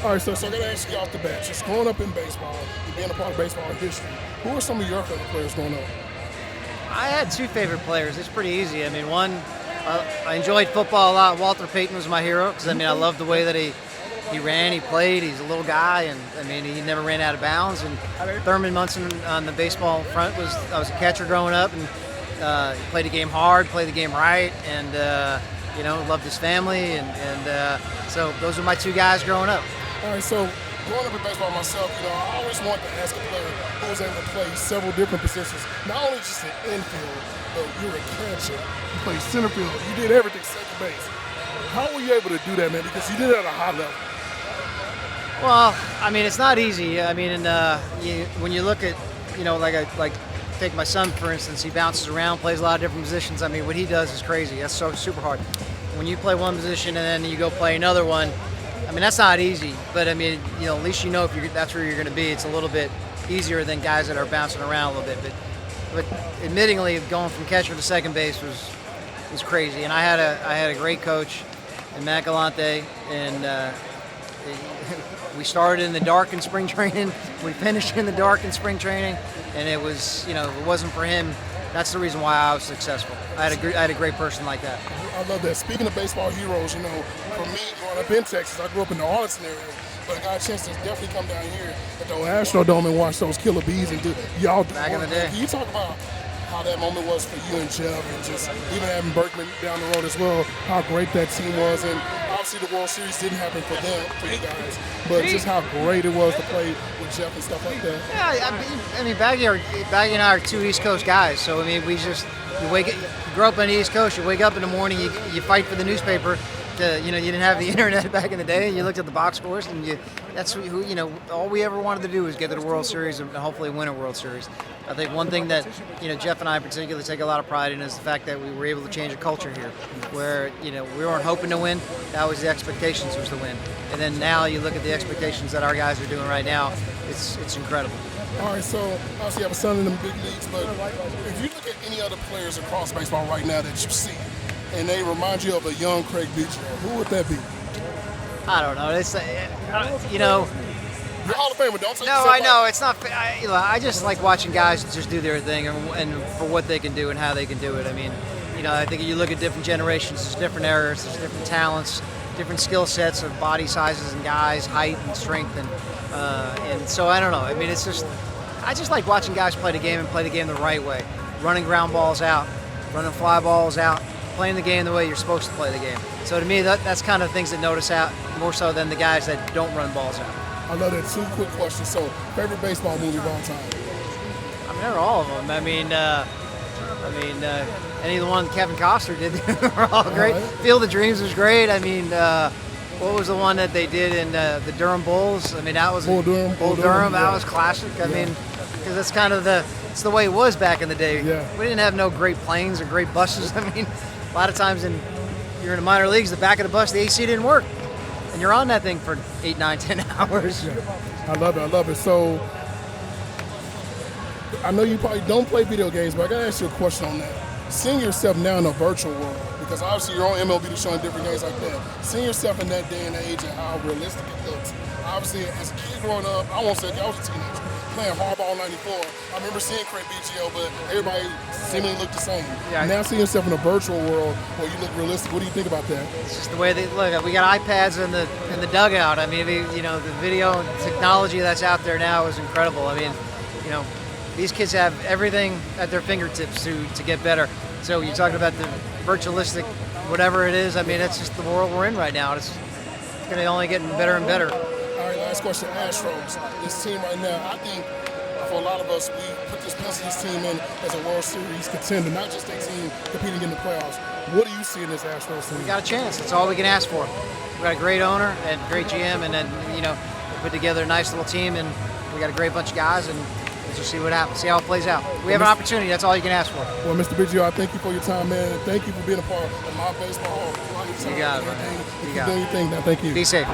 All right, so I got to ask you off the bat, just growing up in baseball, and being a part of baseball history, who are some of your favorite players growing up? I had two favorite players. It's pretty easy. I mean, one, I enjoyed football a lot. Walter Payton was my hero because, I mean, I loved the way that he ran, he played. He's a little guy, and, I mean, he never ran out of bounds. And Thurman Munson on the baseball front I was a catcher growing up, and he played the game hard, played the game right, and, you know, loved his family. And so those are my two guys growing up. All right, so growing up in baseball myself, you know, I always wanted to ask a player who was able to play several different positions, not only just in infield, but you were a catcher, you played center field, you did everything second base. How were you able to do that, man? Because you did it at a high level. Well, I mean, it's not easy. I mean, when you look at, you know, like take my son for instance, he bounces around, plays a lot of different positions. I mean, what he does is crazy. That's so super hard. When you play one position and then you go play another one, I mean, that's not easy, but I mean, you know, at least you know if that's where you're going to be. It's a little bit easier than guys that are bouncing around a little bit. But admittingly, going from catcher to second base was crazy. And I had a great coach in Matt Galante, and we started in the dark in spring training. We finished in the dark in spring training, and it was, you know, if it wasn't for him, that's the reason why I was successful. I had a great person like that. I love that. Speaking of baseball heroes, you know, for me, growing up in Texas, I grew up in the Arlington area, but I got a chance to definitely come down here at the Astrodome and watch those killer bees and do y'all do. Back in the day. Can you talk about how that moment was for you and Jeff, and just even having Berkman down the road as well, how great that team was? And obviously the World Series didn't happen for them, for you guys, but just how great it was to play with Jeff and stuff like that. Yeah, I mean, Baggy and I are two East Coast guys, so I mean, you grow up on the East Coast, you wake up in the morning, you fight for the newspaper. You know, you didn't have the internet back in the day, and you looked at the box scores, and that's who, you know, all we ever wanted to do was get to the World Series and hopefully win a World Series. I think one thing that, you know, Jeff and I in particular take a lot of pride in is the fact that we were able to change a culture here, where, you know, we weren't hoping to win. That was the expectations, was to win. And then now you look at the expectations that our guys are doing right now. It's incredible. All right, so obviously you have a son in the big leagues, but if you look at any other players across baseball right now that you see, and they remind you of a young Craig Biggio, who would that be? I don't know. It's you know. You're Hall of Famer, don't say. No, I know it's not. I just like watching guys just do their thing and for what they can do and how they can do it. I mean, you know, I think you look at different generations, there's different eras, there's different talents, different skill sets of body sizes and guys, height and strength, and so I don't know. I mean, I just like watching guys play the game and play the game the right way, running ground balls out, running fly balls out, playing the game the way you're supposed to play the game. So to me, that's kind of things that notice out more so than the guys that don't run balls out. I love that. Two quick questions. So, favorite baseball movie of all time? I mean, they're all of them. I mean, any of the one Kevin Costner did were all great. Right. Field of Dreams was great. I mean, what was the one that they did in the Durham Bulls? I mean, that was Bull Durham. That was classic. I mean, because that's kind of it's the way it was back in the day. Yeah. We didn't have no great planes or great buses. I mean, a lot of times you're in the minor leagues, the back of the bus, the AC didn't work. And you're on that thing for 8, 9, 10 hours. Yeah. I love it. So, I know you probably don't play video games, but I got to ask you a question on that. Seeing yourself now in a virtual world, because obviously you're on MLB to showing different games like that. Seeing yourself in that day and age and how realistic it looks. Obviously, as a kid growing up, I won't say I was a teenager, playing hardball '94. I remember seeing Craig Biggio, but everybody seemingly looked the same. Yeah. Now seeing yourself in a virtual world where you look realistic, what do you think about that? It's just the way they look. We got iPads in the dugout. I mean, you know, the video technology that's out there now is incredible. I mean, you know, these kids have everything at their fingertips to get better. So you're talking about the virtualistic, whatever it is. I mean, it's just the world we're in right now. It's going to only get better and better. All right, last question, Astros. This team right now, I think for a lot of us, we put this team in as a World Series contender, not just a team competing in the playoffs. What do you see in this Astros team? We got a chance. That's all we can ask for. We got a great owner and great GM, and then, you know, we put together a nice little team, and we got a great bunch of guys, and we'll just see what happens, see how it plays out. We have an opportunity. That's all you can ask for. Well, Mr. Biggio, I thank you for your time, man. Thank you for being a part of my baseball. You got it, man. You got it. Doing your thing now. Thank you. Be safe.